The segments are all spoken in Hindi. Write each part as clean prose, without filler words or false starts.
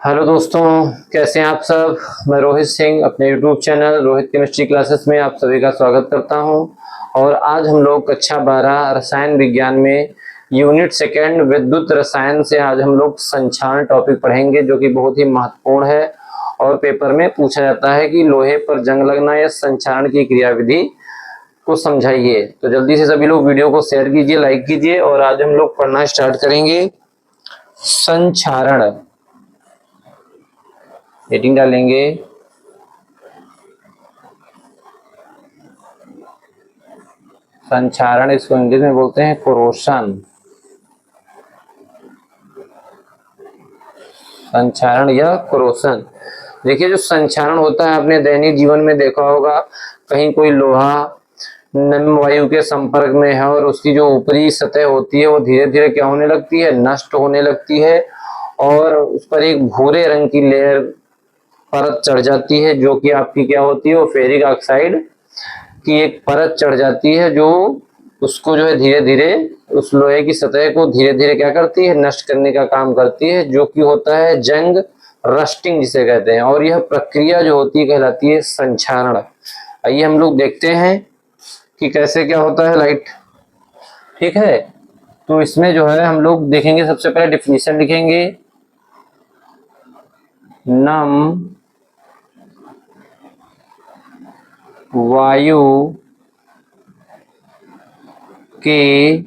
हेलो दोस्तों, कैसे हैं आप सब। मैं रोहित सिंह अपने YouTube channel Rohit chemistry classes में आप सभी का स्वागत करता हूं। और आज हम लोग कक्षा 12 रसायन विज्ञान में यूनिट सेकेंड विद्युत रसायन से आज हम लोग संक्षारण टॉपिक पढ़ेंगे, जो कि बहुत ही महत्वपूर्ण है और पेपर में पूछा जाता है कि लोहे पर जंग लगना या संक्षारण की क्रियाविधि को समझाइए। तो जल्दी से सभी लोग वीडियो को शेयर कीजिए, लाइक कीजिए और आज हम लोग पढ़ना स्टार्ट करेंगे। संक्षारण हेडिंग डालेंगे। संक्षारण इसको इंग्लिश में बोलते हैं कोरोशन। संक्षारण या कोरोशन। देखिए, जो संक्षारण होता है आपने दैनिक जीवन में देखा होगा, कहीं कोई लोहा नम वायु के संपर्क में है और उसकी जो ऊपरी सतह होती है वो धीरे धीरे क्या होने लगती है, नष्ट होने लगती है और उस पर एक भूरे रंग की लेयर परत चढ़ जाती है, जो कि आपकी क्या होती है, वो फेरिक ऑक्साइड की एक परत चढ़ जाती है, जो उसको जो है धीरे धीरे उस लोहे की सतह को धीरे धीरे क्या करती है, नष्ट करने का काम करती है, जो कि होता है जंग रस्टिंग जिसे कहते हैं। और यह प्रक्रिया जो होती है कहलाती है संक्षारण। आइए हम लोग देखते हैं कि कैसे क्या होता है लाइट। ठीक है, तो इसमें जो है हम लोग देखेंगे, सबसे पहले डिफिनीशन लिखेंगे। नम वायु के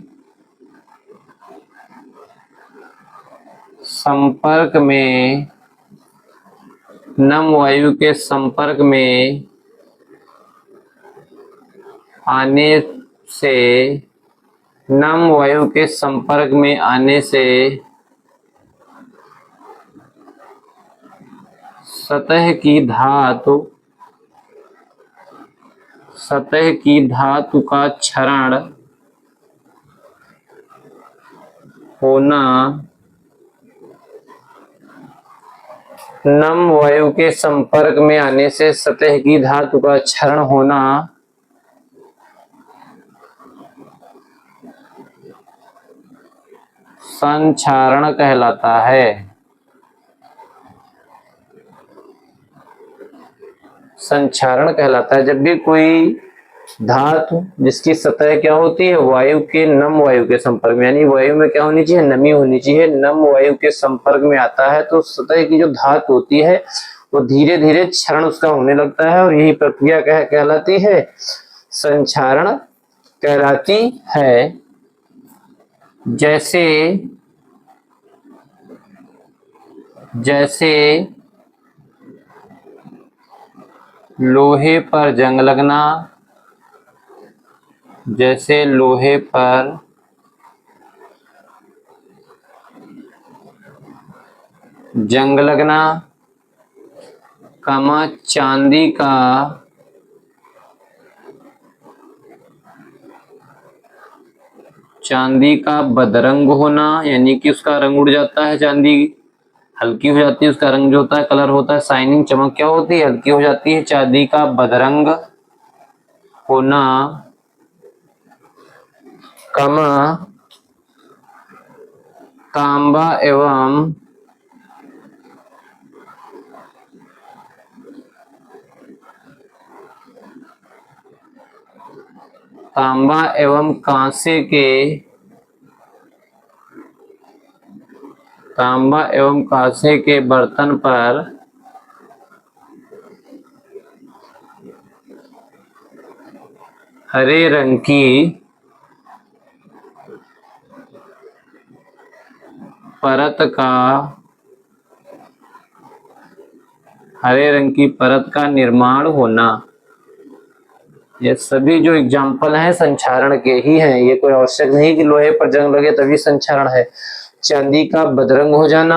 संपर्क में, नम वायु के संपर्क में आने से, नम वायु के संपर्क में आने से सतह की धातु, सतह की धातु का क्षरण होना, नम वायु के संपर्क में आने से सतह की धातु का क्षरण होना संक्षारण कहलाता है। संक्षारण कहलाता है जब भी कोई धातु जिसकी सतह क्या होती है, वायु के, नम वायु के संपर्क में, यानी वायु में क्या होनी चाहिए, नमी होनी चाहिए, नम वायु के संपर्क में आता है तो सतह की जो धातु होती है वो धीरे धीरे क्षरण उसका होने लगता है और यही प्रक्रिया कहलाती है, संक्षारण कहलाती है। जैसे जैसे लोहे पर जंग लगना, जैसे लोहे पर जंग लगना, कमा चांदी का बदरंग होना, यानी कि उसका रंग उड़ जाता है, चांदी हल्की हो जाती है, उसका रंग जो होता है, कलर होता है, शाइनिंग, चमक क्या होती है, हल्की हो जाती है। चांदी का बदरंग होना, कमा तांबा एवं कांसे के, तांबा एवं कांसे के बर्तन पर हरे रंग की परत का, हरे रंग की परत का निर्माण होना। ये सभी जो एग्जाम्पल हैं संक्षारण के ही हैं, ये कोई आवश्यक नहीं कि लोहे पर जंग लगे तभी संक्षारण है। चांदी का बदरंग हो जाना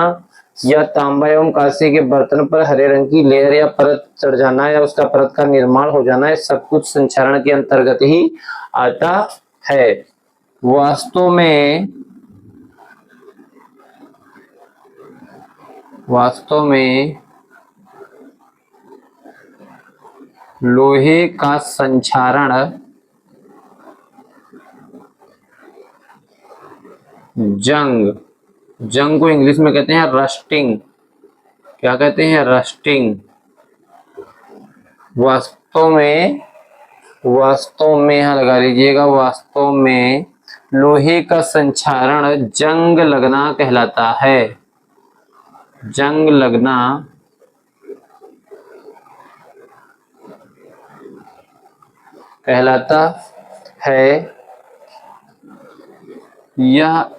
या तांबा एवं कांसे के बर्तन पर हरे रंग की लेयर या परत चढ़ जाना या उसका परत का निर्माण हो जाना, ये सब कुछ संक्षारण के अंतर्गत ही आता है। वास्तव में लोहे का संक्षारण जंग जंग को इंग्लिश में कहते हैं रस्टिंग। क्या कहते हैं? रस्टिंग। वास्तव में यहाँ लगा लीजिएगा, वास्तव में लोहे का संक्षारण जंग लगना कहलाता है। जंग लगना कहलाता है। यह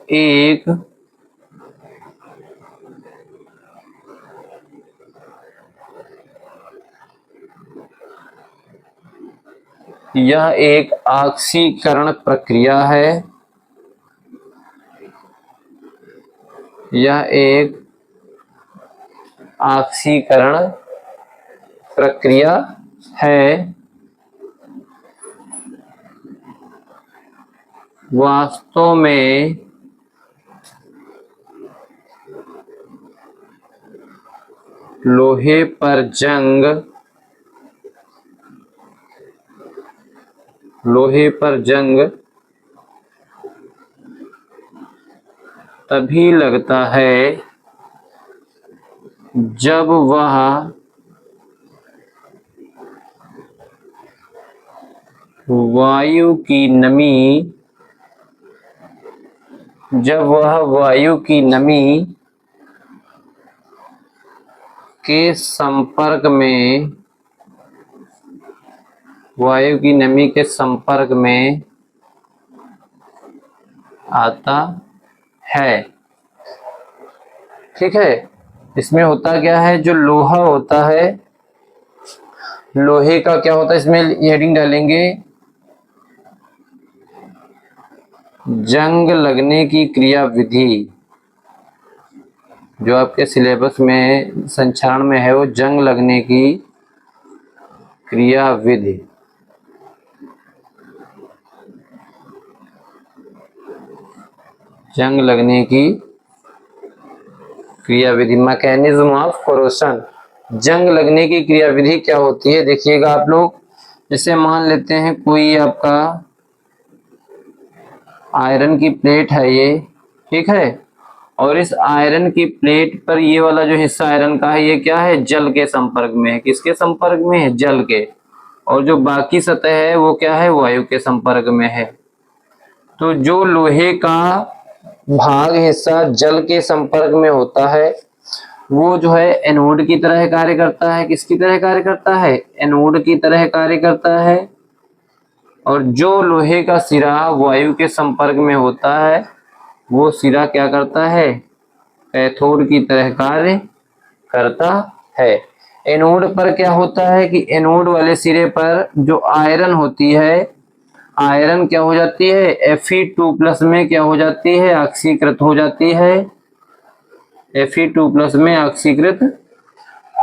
एक ऑक्सीकरण प्रक्रिया है। यह एक ऑक्सीकरण प्रक्रिया है। वास्तव में लोहे पर जंग तभी लगता है जब वह वायु की नमी के संपर्क में आता है। ठीक है, इसमें होता क्या है, जो लोहा होता है, लोहे का क्या होता है, इसमें हेडिंग डालेंगे जंग लगने की क्रियाविधि। जो आपके सिलेबस में संक्षारण में है वो जंग लगने की क्रियाविधि। जंग लगने की क्रियाविधि, मैकेनिज्म ऑफ कोरोशन। जंग लगने की क्रियाविधि क्या होती है, देखिएगा आप लोग। जैसे मान लेते हैं कोई आपका आयरन की प्लेट है ये, ठीक है, और इस आयरन की प्लेट पर ये वाला जो हिस्सा आयरन का है ये क्या है, जल के संपर्क में है। किसके संपर्क में है? जल के। और जो बाकी सतह है वो क्या है, वायु के संपर्क में है। तो जो लोहे का भाग हिस्सा जल के संपर्क में होता है वो जो है एनोड की तरह कार्य करता है। किसकी तरह कार्य करता है? एनोड की तरह कार्य करता है। और जो लोहे का सिरा वायु के संपर्क में होता है वो सिरा क्या करता है? कैथोड की तरह कार्य करता है। एनोड पर क्या होता है कि एनोड वाले सिरे पर जो आयरन होती है, आयरन क्या हो जाती है, Fe2+ में क्या हो जाती है, ऑक्सीकृत हो जाती है। Fe2+ में ऑक्सीकृत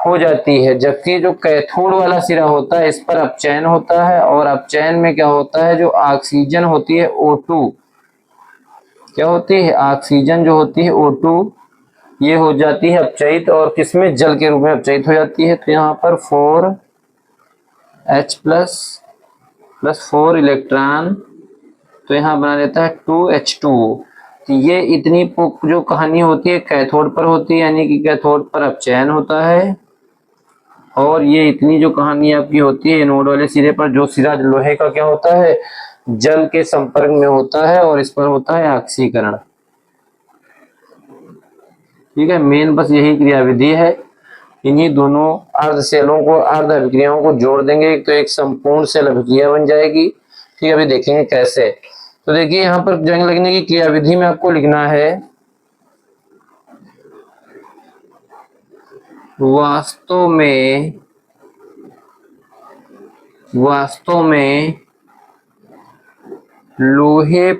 हो जाती है। जबकि जो कैथोड वाला सिरा होता है इस पर अपचयन होता है, और अपचयन में क्या होता है, जो ऑक्सीजन होती है O2, क्या होती है, ऑक्सीजन जो होती है O2, ये हो जाती है अपचयित, और किसमें, जल के रूप में अपचयित हो जाती है। तो यहाँ पर 4H+ प्लस 4 इलेक्ट्रॉन, तो यहाँ बना देता है 2H2O। तो ये इतनी जो कहानी होती है कैथोड पर होती है, यानी कि कैथोड पर अपचयन होता है। और ये इतनी जो कहानी आपकी होती है एनोड वाले सिरे पर, जो सिरा लोहे का क्या होता है, जल के संपर्क में होता है, और इस पर होता है ऑक्सीकरण। ठीक है, मेन बस यही क्रियाविधि है। इन्हीं दोनों अर्ध सेलों को, अर्ध अभिक्रियाओं को जोड़ देंगे तो एक संपूर्ण सेल अभिक्रिया बन जाएगी। ठीक है, अभी देखेंगे कैसे। तो देखिए यहाँ पर जंग लगने की क्रियाविधि में आपको लिखना है वास्तव में लोहे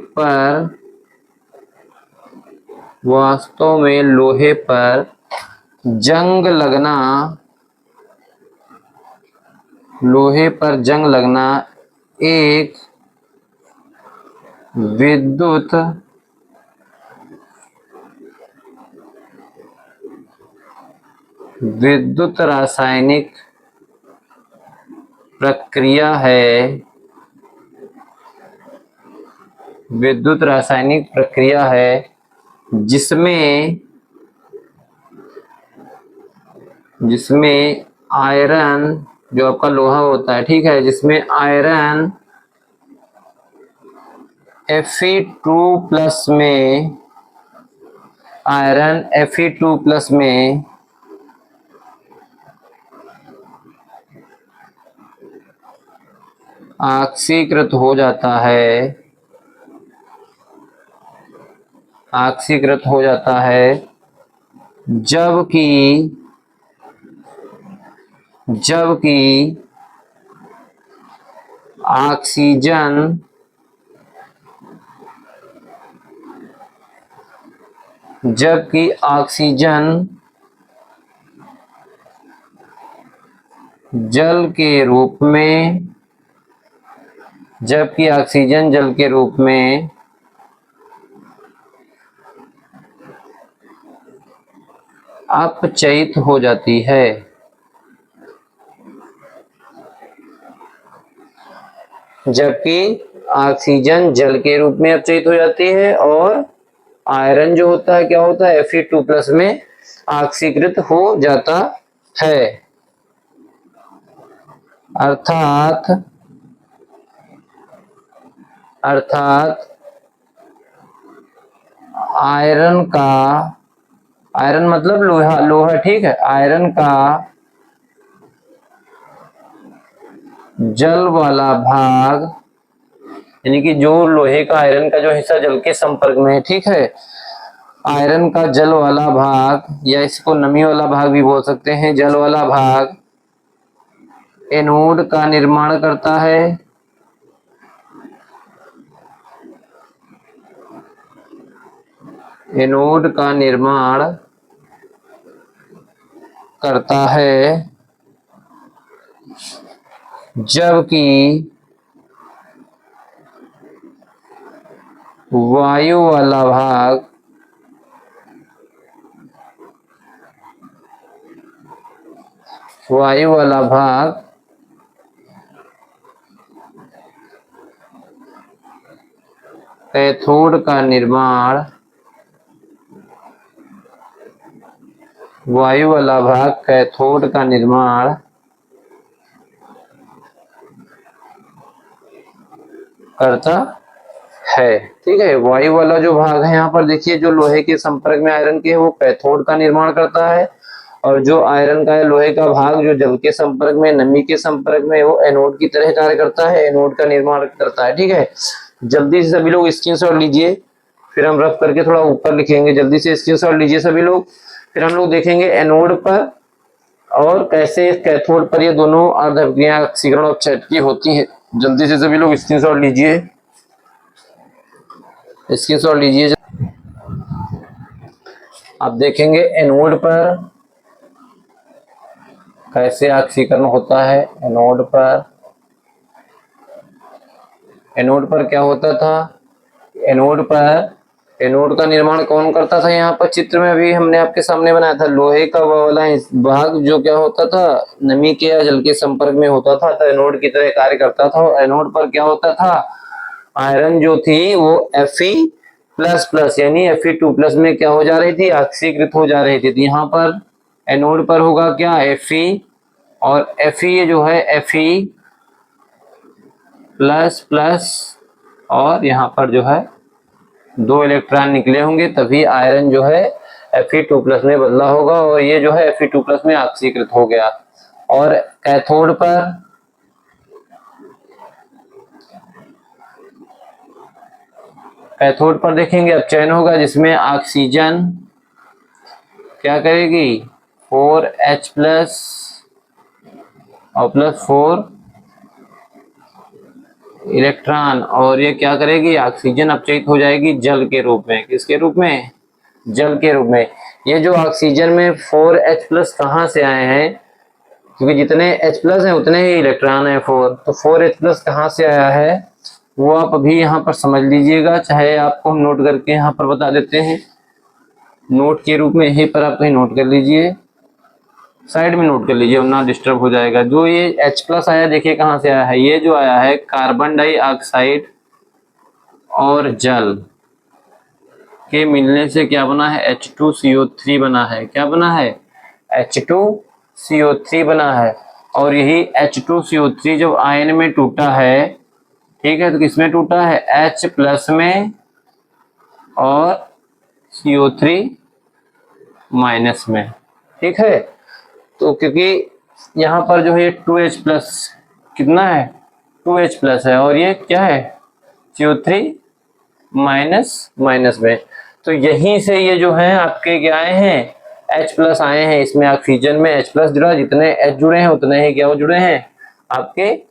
पर जंग लगना एक विद्युत रासायनिक प्रक्रिया है। जिसमें आयरन, जो आपका लोहा होता है, ठीक है, जिसमें आयरन Fe2+ में, Fe2+ में ऑक्सीकृत हो जाता है, जबकि ऑक्सीजन जल के रूप में अपचयित हो जाती है। जबकि ऑक्सीजन जल के रूप में अपचयित हो जाती है और आयरन जो होता है क्या होता है, Fe2+ में ऑक्सीकृत हो जाता है। अर्थात आयरन मतलब लोहा, ठीक है, आयरन का जल वाला भाग, यानी कि जो लोहे का आयरन का जो हिस्सा जल के संपर्क में है, ठीक है, आयरन का जल वाला भाग, या इसको नमी वाला भाग भी बोल सकते हैं, जल वाला भाग एनोड का निर्माण करता है, जबकि वायु वाला भाग कैथोड का निर्माण करता है, ठीक है। वायु वाला जो भाग है यहाँ पर देखिए, जो लोहे के संपर्क में आयरन के है वो कैथोड का निर्माण करता है, और जो आयरन का है लोहे का भाग जो जल के संपर्क में, नमी के संपर्क में, वो एनोड की तरह कार्य करता है, एनोड का निर्माण करता है, ठीक है। जल्दी से सभी लोग स्क्रीनशॉट लीजिए, फिर हम रफ करके थोड़ा ऊपर लिखेंगे। जल्दी से स्क्रीनशॉट लीजिए सभी लोग, फिर हम लोग देखेंगे एनोड पर और कैसे कैथोड पर ये दोनों अर्धअभिक्रियाएं ऑक्सीकरण और अपचयन की होती है। जल्दी से सभी लोग स्क्रीनशॉट लीजिए, आप देखेंगे एनोड पर कैसे ऑक्सीकरण होता है। एनोड पर क्या होता था, एनोड का निर्माण कौन करता था, यहाँ पर चित्र में अभी हमने आपके सामने बनाया था, लोहे का वाला भाग जो क्या होता था, नमी के या जल के संपर्क में होता था, तो एनोड की तरह कार्य करता था। और एनोड पर क्या होता था, आयरन जो थी वो Fe++ यानी Fe2+ में क्या हो जा रही थी, ऑक्सीकृत हो जा रही थी। तो यहाँ पर एनोड पर होगा क्या, Fe, और Fe ये जो है Fe++, और यहाँ पर जो है 2 इलेक्ट्रॉन निकले होंगे, तभी आयरन जो है Fe2+ में बदला होगा, और ये जो है Fe2+ में ऑक्सीकृत हो गया। और कैथोड पर देखेंगे अपचयन होगा, जिसमें ऑक्सीजन क्या करेगी, 4H+ और +4 इलेक्ट्रॉन, और ये क्या करेगी, ऑक्सीजन अपचयित हो जाएगी जल के रूप में। किसके रूप में, जल के रूप में। ये जो ऑक्सीजन में 4H+ कहाँ से आए हैं, क्योंकि जितने H+ हैं उतने ही इलेक्ट्रॉन है 4, तो 4H+ कहाँ से आया है वो आप अभी यहाँ पर समझ लीजिएगा, चाहे आपको हम नोट करके यहाँ पर बता देते हैं, नोट के रूप में यहीं पर आप कहीं नोट कर लीजिए, साइड में नोट कर लीजिए वरना डिस्टर्ब हो जाएगा। जो ये H+ आया देखिए कहाँ से आया है, ये जो आया है कार्बन डाइऑक्साइड और जल, के मिलने से क्या बना है, H2CO3 बना है। क्या बना है, H2CO3 बना है। और यही H2CO3 जब आयन में टूटा है, ठीक है, तो किसमें टूटा है, H प्लस में और CO3 माइनस में। ठीक है, तो क्योंकि यहाँ पर जो है 2H प्लस कितना है, 2H प्लस है, और ये क्या है, CO3 माइनस माइनस में। तो यहीं से ये जो है आपके क्या आए हैं, H प्लस आए हैं। इसमें ऑक्सीजन में H प्लस जुड़ा, जितने H जुड़े हैं उतने ही क्या वो जुड़े हैं, आपके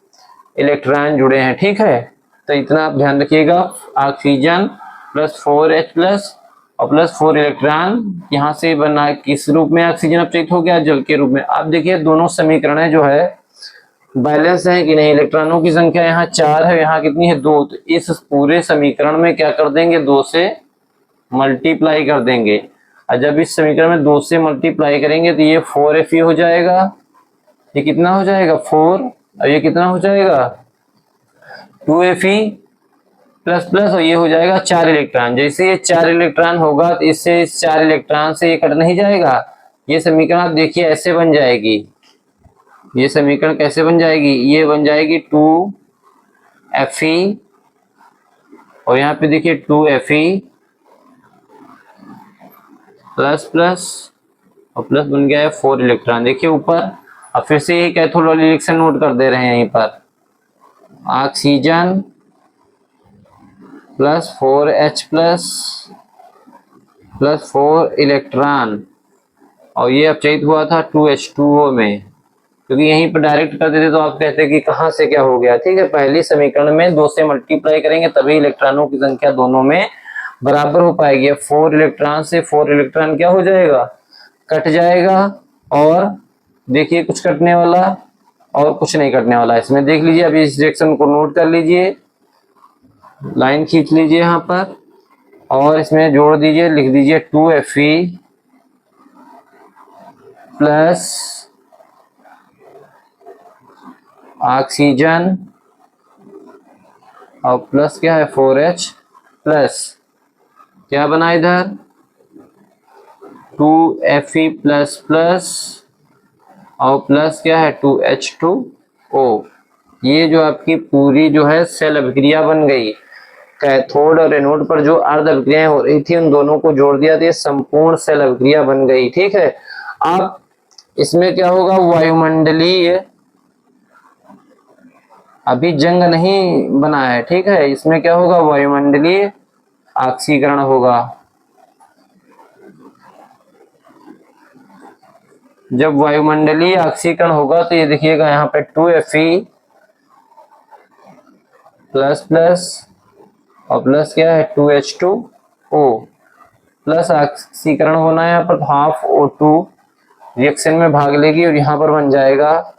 इलेक्ट्रॉन जुड़े हैं। ठीक है, तो इतना आप ध्यान रखिएगा। ऑक्सीजन प्लस 4H प्लस और प्लस 4 इलेक्ट्रॉन यहाँ से बना, किस रूप में ऑक्सीजन अपचयित हो गया, जल के रूप में। आप देखिए दोनों समीकरण जो है बैलेंस है कि नहीं। इलेक्ट्रॉनों की संख्या यहाँ 4 है, यहाँ कितनी है, 2। तो इस पूरे समीकरण में क्या कर देंगे, 2 से मल्टीप्लाई कर देंगे। और जब इस समीकरण में 2 से मल्टीप्लाई करेंगे तो ये 4Fe हो जाएगा। ये कितना हो जाएगा, 4, और ये कितना हो जाएगा, 2Fe प्लस प्लस, और ये हो जाएगा 4 इलेक्ट्रॉन। जैसे ये 4 इलेक्ट्रॉन होगा तो इससे इस 4 इलेक्ट्रॉन से ये कट नहीं जाएगा। ये समीकरण आप देखिए ऐसे बन जाएगी। ये समीकरण कैसे बन जाएगी, ये बन जाएगी 2Fe, और यहाँ पे देखिए 2Fe प्लस प्लस और प्लस बन गया है 4 इलेक्ट्रॉन। देखिए ऊपर। अब फिर से ये कैथोड वाली रिएक्शन नोट कर दे रहे हैं यहीं पर, oxygen plus 4H plus plus 4 electron, और ये अपचयित हुआ था 2H2O में। क्योंकि यहीं पर डायरेक्ट कर देते तो आप कहते कि कहाँ से क्या हो गया। ठीक है, पहली समीकरण में 2 से मल्टीप्लाई करेंगे तभी इलेक्ट्रॉनों की संख्या दोनों में बराबर हो पाएगी। 4 इलेक्ट्रॉन से 4 इलेक्ट्रॉन क्या हो जाएगा, कट जाएगा। और देखिए कुछ कटने वाला और कुछ नहीं कटने वाला। इसमें देख लीजिए, अभी इस रिएक्शन को नोट कर लीजिए, लाइन खींच लीजिए यहाँ पर, और इसमें जोड़ दीजिए, लिख दीजिए 2Fe प्लस ऑक्सीजन और प्लस क्या है 4H प्लस, क्या बना इधर 2Fe प्लस प्लस और प्लस क्या है 2H2O। ये जो आपकी पूरी जो है सेल अभिक्रिया बन गई। कैथोड और एनोड पर जो अर्ध अभिक्रियाएं हो रही थी उन दोनों को जोड़ दिया तो ये संपूर्ण सेल अभिक्रिया बन गई। ठीक है, अब इसमें क्या होगा, वायुमंडलीय अभी जंग नहीं बना है। ठीक है, इसमें क्या होगा, वायुमंडलीय ऑक्सीकरण होगा। जब वायुमंडलीय ऑक्सीकरण होगा तो ये देखिएगा यहाँ पे 2Fe प्लस प्लस और प्लस क्या है 2H2O प्लस ऑक्सीकरण होना है यहाँ पर, हाफ O2 रिएक्शन में भाग लेगी और यहाँ पर बन जाएगा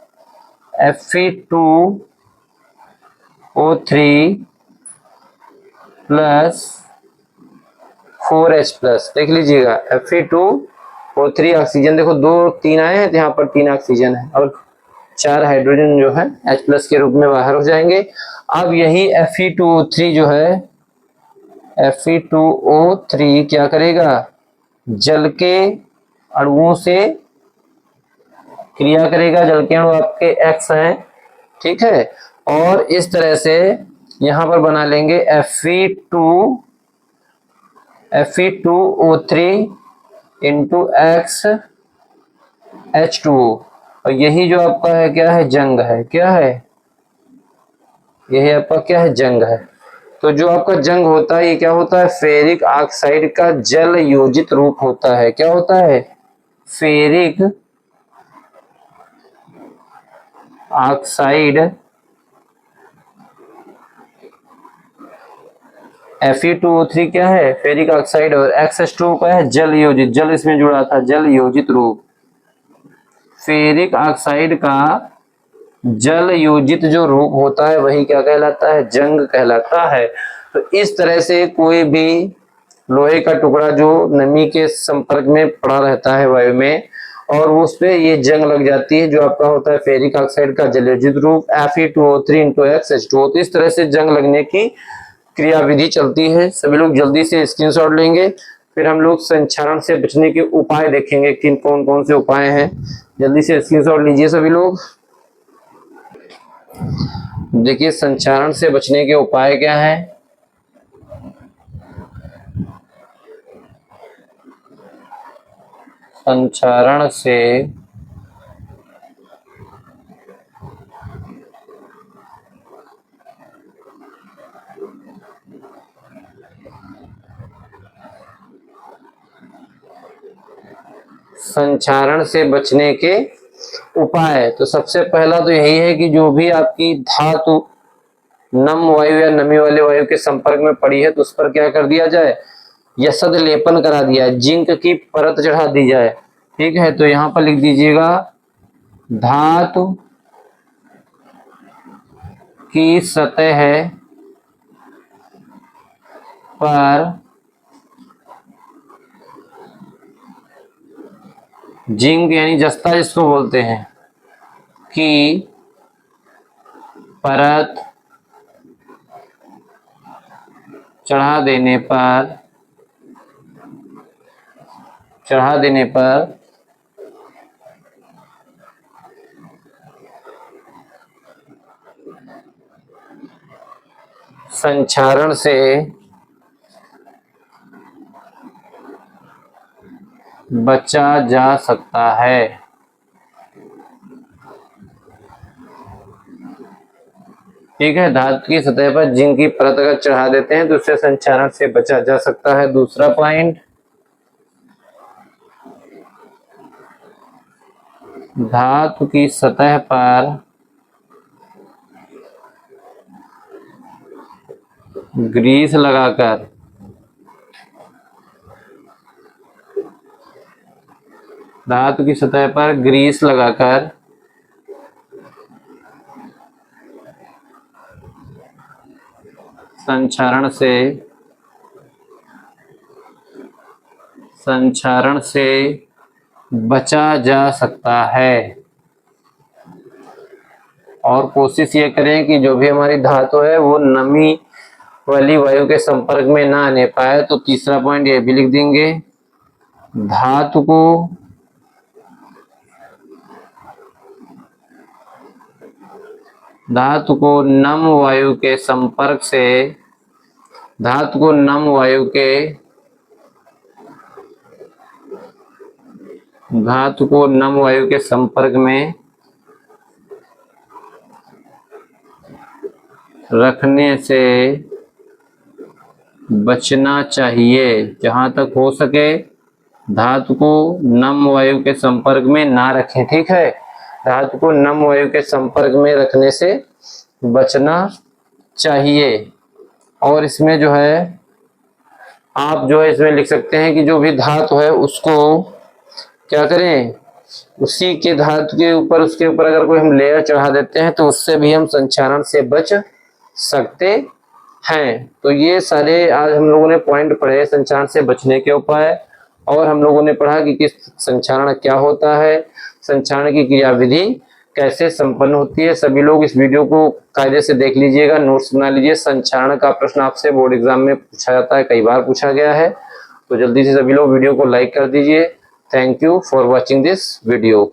Fe2O3 प्लस 4H प्लस। देख लीजिएगा Fe2O3 ऑक्सीजन, देखो 2 3 आए हैं तो यहाँ पर 3 ऑक्सीजन है और 4 हाइड्रोजन जो है H प्लस के रूप में बाहर हो जाएंगे। अब यही Fe2O3 जो है, Fe2O3 क्या करेगा, जल के अणुओं से क्रिया करेगा। जल के अणु आपके X हैं। ठीक है, और इस तरह से यहां पर बना लेंगे Fe2O3 इंटू X H2O, और यही जो आपका है क्या है, जंग है। क्या है, यही आपका क्या है, जंग है। तो जो आपका जंग होता है ये क्या होता है, फेरिक ऑक्साइड का जल योजित रूप होता है। क्या होता है, फेरिक ऑक्साइड Fe2O3 क्या है, फेरिक ऑक्साइड, और XH2O का है जल योजित, जल इसमें जुड़ा था, जल योजित रूप। फेरिक ऑक्साइड का जल योजित जो रूप होता है वही क्या कहलाता है, जंग कहलाता है। तो इस तरह से कोई भी लोहे का टुकड़ा जो नमी के संपर्क में पड़ा रहता है वायु में और उस पे ये जंग लग जाती है, जो आपका होता है फेरिक ऑक्साइड का जल योजित रूप Fe2O3 इंटू XH2O। तो इस तरह से जंग लगने की क्रियाविधि चलती है। सभी लोग जल्दी से स्क्रीनशॉट लेंगे, फिर हम लोग संचारण से बचने के उपाय देखेंगे कि कौन कौन से उपाय हैं। जल्दी से स्क्रीनशॉट लीजिए सभी लोग। देखिए संचारण से बचने के उपाय क्या है। संचारण से बचने के उपाय, तो सबसे पहला तो यही है कि जो भी आपकी धातु नम वायु या नमी वाले वायु के संपर्क में पड़ी है तो उस पर क्या कर दिया जाए, यसद लेपन करा दिया, जिंक की परत चढ़ा दी जाए। ठीक है, तो यहां पर लिख दीजिएगा धातु की सतह पर जिंक यानी जस्ता जिसको बोलते हैं की परत चढ़ा देने पर संचारण से बचा जा सकता है। ठीक है, धातु की सतह पर जिंक की परत अगर चढ़ा देते हैं तो उससे संचारण से बचा जा सकता है। दूसरा पॉइंट, धातु की सतह पर ग्रीस लगाकर संचारण से बचा जा सकता है। और कोशिश ये करें कि जो भी हमारी धातु है वो नमी वाली वायु के संपर्क में ना आने पाए। तो तीसरा पॉइंट ये भी लिख देंगे, धातु को नम वायु के संपर्क में रखने से बचना चाहिए। जहां तक हो सके धातु को नम वायु के संपर्क में ना रखें। ठीक है, धातु को नम वायु के संपर्क में रखने से बचना चाहिए। और इसमें जो है आप जो है इसमें लिख सकते हैं कि जो भी धातु है उसको क्या करें, उसी के धातु के ऊपर उसके ऊपर अगर कोई हम लेयर चढ़ा देते हैं तो उससे भी हम संचारण से बच सकते हैं। तो ये सारे आज हम लोगों ने पॉइंट पढ़े संचारण से बचने के उपाय, और हम लोगों ने पढ़ा कि किस संचारण क्या होता है, संचारण की क्रियाविधि कैसे संपन्न होती है। सभी लोग इस वीडियो को कायदे से देख लीजिएगा, नोट्स बना लीजिए। संचारण का प्रश्न आपसे बोर्ड एग्जाम में पूछा जाता है, कई बार पूछा गया है। तो जल्दी से सभी लोग वीडियो को लाइक कर दीजिए। Thank you for watching this video.